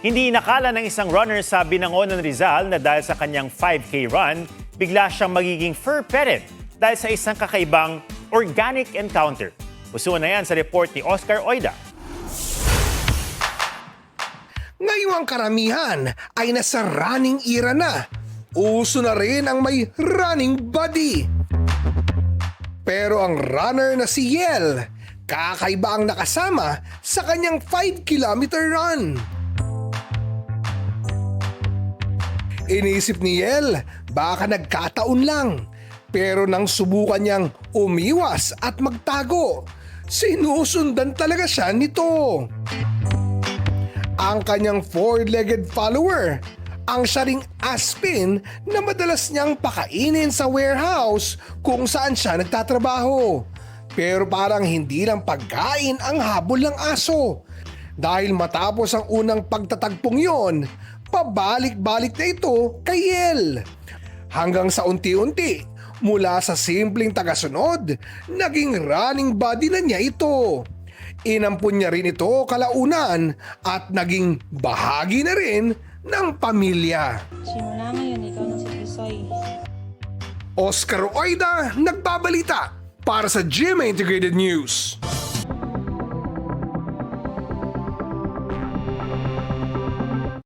Hindi inakala ng isang runner sa Binangonan, Rizal na dahil sa kanyang 5K run, bigla siyang magiging fur parent dahil sa isang kakaibang organic encounter. Usuan na yan sa report ni Oscar Oida. Ngayong karamihan ay nasa running era na. Uso na rin ang may running body. Pero ang runner na si Yel, kakaiba ang nakasama sa kanyang 5-kilometer run. Inisip ni Yel, baka nagkataon lang. Pero nang subukan niyang umiwas at magtago, sinusundan talaga siya nito. Ang kanyang 4-legged follower, ang siya ring aspin na madalas niyang pakainin sa warehouse kung saan siya nagtatrabaho. Pero parang hindi lang pagkain ang habol ng aso. Dahil matapos ang unang pagtatagpong yon, pabalik-balik na ito kay Yel. Hanggang sa unti-unti, mula sa simpleng tagasunod, naging running buddy na niya ito. Inampun niya rin ito kalaunan at naging bahagi na rin ng pamilya. Simula ngayon, ikaw na si Tisoy. Oscar Oida, nagbabalita para sa GMA Integrated News.